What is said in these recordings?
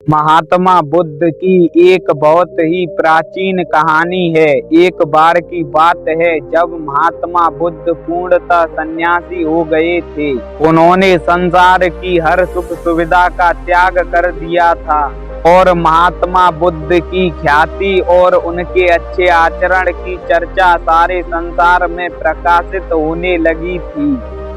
महात्मा बुद्ध की एक बहुत ही प्राचीन कहानी है। एक बार की बात है जब महात्मा बुद्ध पूर्णतः सन्यासी हो गए थे। उन्होंने संसार की हर सुख सुविधा का त्याग कर दिया था और महात्मा बुद्ध की ख्याति और उनके अच्छे आचरण की चर्चा सारे संसार में प्रकाशित होने लगी थी।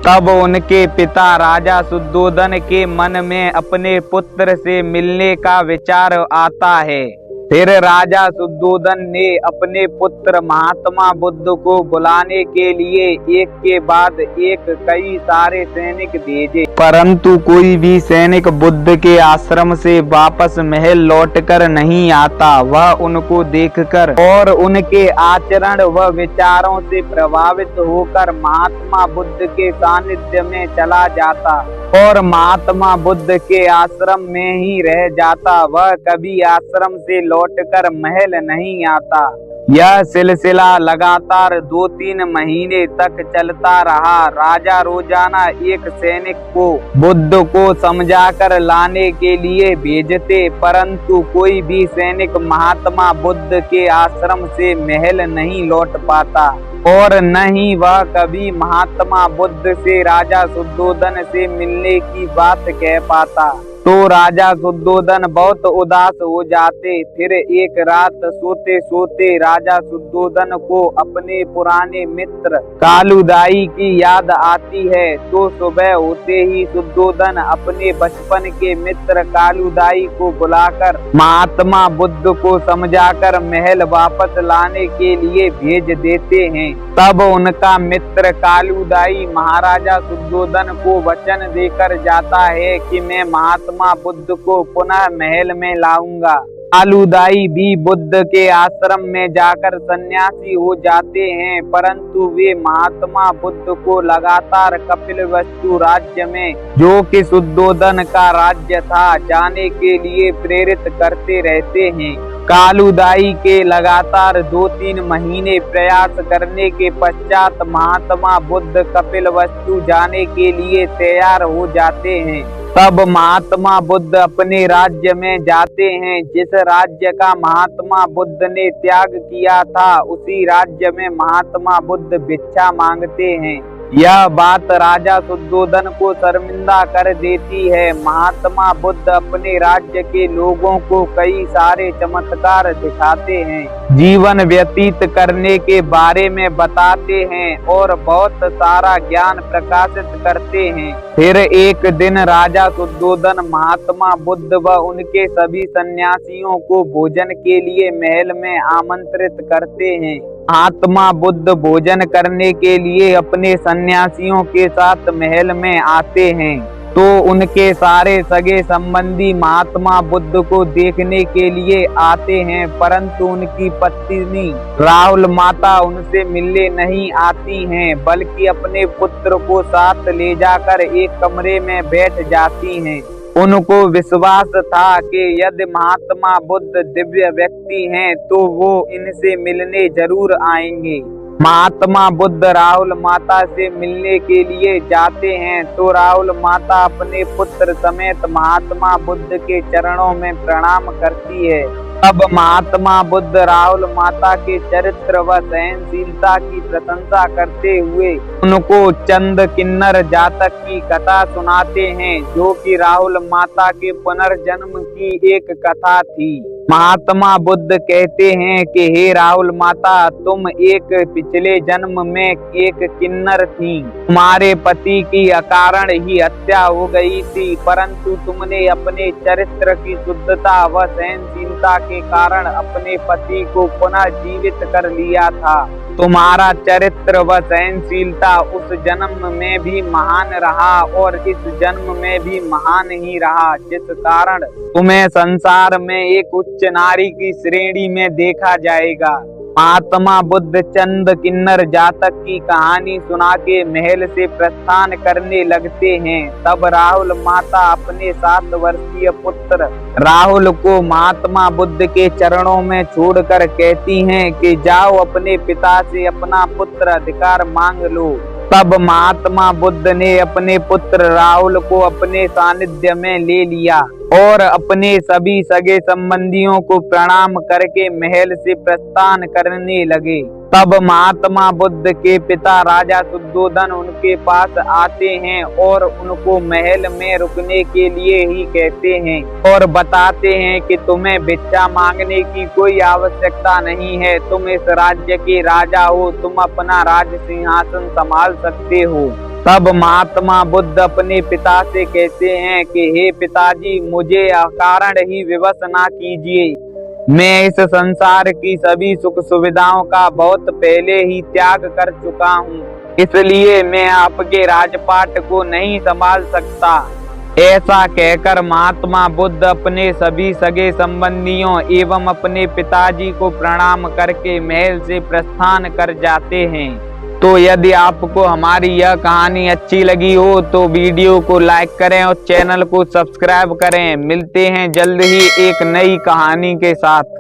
तब उनके पिता राजा शुद्धोधन के मन में अपने पुत्र से मिलने का विचार आता है। फिर राजा शुद्धोधन ने अपने पुत्र महात्मा बुद्ध को बुलाने के लिए एक के बाद एक कई सारे सैनिक भेजे, परंतु कोई भी सैनिक बुद्ध के आश्रम से वापस महल लौटकर नहीं आता। वह उनको देखकर और उनके आचरण व विचारों से प्रभावित होकर महात्मा बुद्ध के सानिध्य में चला जाता और महात्मा बुद्ध के आश्रम में ही रह जाता। वह कभी आश्रम से लौटकर महल नहीं आता। यह सिलसिला लगातार 2-3 महीने तक चलता रहा। राजा रोजाना एक सैनिक को बुद्ध को समझाकर लाने के लिए भेजते, परंतु कोई भी सैनिक महात्मा बुद्ध के आश्रम से महल नहीं लौट पाता और न ही वह कभी महात्मा बुद्ध से राजा शुद्धोधन से मिलने की बात कह पाता। तो राजा शुद्धोधन बहुत उदास हो जाते। फिर एक रात सोते सोते राजा शुद्धोधन को अपने पुराने मित्र कालूदाई की याद आती है। तो सुबह होते ही शुद्धोधन अपने बचपन के मित्र कालूदाई को बुलाकर महात्मा बुद्ध को समझाकर महल वापस लाने के लिए भेज देते हैं। तब उनका मित्र कालूदाई महाराजा शुद्धोधन को वचन देकर जाता है कि मैं महात्मा बुद्ध को पुनः महल में लाऊंगा। कालूदाई भी बुद्ध के आश्रम में जाकर सन्यासी हो जाते हैं, परंतु वे महात्मा बुद्ध को लगातार कपिलवस्तु राज्य में, जो कि शुद्धोधन का राज्य था, जाने के लिए प्रेरित करते रहते हैं। कालूदाई के लगातार 2-3 महीने प्रयास करने के पश्चात महात्मा बुद्ध कपिलवस्तु जाने के लिए तैयार हो जाते हैं। तब महात्मा बुद्ध अपने राज्य में जाते हैं। जिस राज्य का महात्मा बुद्ध ने त्याग किया था, उसी राज्य में महात्मा बुद्ध भिक्षा मांगते हैं। यह बात राजा शुद्धोधन को शर्मिंदा कर देती है। महात्मा बुद्ध अपने राज्य के लोगों को कई सारे चमत्कार दिखाते हैं, जीवन व्यतीत करने के बारे में बताते हैं और बहुत सारा ज्ञान प्रकाशित करते हैं। फिर एक दिन राजा शुद्धोधन महात्मा बुद्ध व उनके सभी सन्यासियों को भोजन के लिए महल में आमंत्रित करते हैं। महात्मा बुद्ध भोजन करने के लिए अपने सन्यासियों के साथ महल में आते हैं। तो उनके सारे सगे संबंधी महात्मा बुद्ध को देखने के लिए आते हैं, परंतु उनकी पत्नी राहुल माता उनसे मिलने नहीं आती हैं, बल्कि अपने पुत्र को साथ ले जाकर एक कमरे में बैठ जाती हैं। उनको विश्वास था कि यदि महात्मा बुद्ध दिव्य व्यक्ति हैं तो वो इनसे मिलने जरूर आएंगे। महात्मा बुद्ध राहुल माता से मिलने के लिए जाते हैं तो राहुल माता अपने पुत्र समेत महात्मा बुद्ध के चरणों में प्रणाम करती है। अब महात्मा बुद्ध राहुल माता के चरित्र व सहनशीलता की प्रशंसा करते हुए उनको चंद किन्नर जातक की कथा सुनाते हैं, जो कि राहुल माता के पुनर्जन्म की एक कथा थी। महात्मा बुद्ध कहते हैं कि हे राहुल माता, तुम एक पिछले जन्म में एक किन्नर थी। तुम्हारे पति की अकारण ही हत्या हो गई थी, परंतु तुमने अपने चरित्र की शुद्धता व सहनशीलता के कारण अपने पति को पुनः जीवित कर लिया था। तुम्हारा चरित्र व सहनशीलता उस जन्म में भी महान रहा और इस जन्म में भी महान ही रहा, जिस कारण तुम्हें संसार में एक उच्च नारी की श्रेणी में देखा जाएगा। महात्मा बुद्ध चंद किन्नर जातक की कहानी सुना के महल से प्रस्थान करने लगते हैं। तब राहुल माता अपने 7 वर्षीय पुत्र राहुल को महात्मा बुद्ध के चरणों में छोड़कर कहती हैं कि जाओ अपने पिता से अपना पुत्र अधिकार मांग लो। तब महात्मा बुद्ध ने अपने पुत्र राहुल को अपने सानिध्य में ले लिया। और अपने सभी सगे संबंधियों को प्रणाम करके महल से प्रस्थान करने लगे। तब महात्मा बुद्ध के पिता राजा शुद्धोधन उनके पास आते हैं और उनको महल में रुकने के लिए ही कहते हैं और बताते हैं कि तुम्हें भिक्षा मांगने की कोई आवश्यकता नहीं है, तुम इस राज्य के राजा हो, तुम अपना राज सिंहासन संभाल सकते हो। तब महात्मा बुद्ध अपने पिता से कहते हैं कि हे पिताजी, मुझे अकारण ही विवश ना कीजिए, मैं इस संसार की सभी सुख सुविधाओं का बहुत पहले ही त्याग कर चुका हूँ, इसलिए मैं आपके राजपाट को नहीं संभाल सकता। ऐसा कहकर महात्मा बुद्ध अपने सभी सगे संबंधियों एवं अपने पिताजी को प्रणाम करके महल से प्रस्थान कर जाते हैं। तो यदि आपको हमारी यह कहानी अच्छी लगी हो तो वीडियो को लाइक करें और चैनल को सब्सक्राइब करें। मिलते हैं जल्द ही एक नई कहानी के साथ।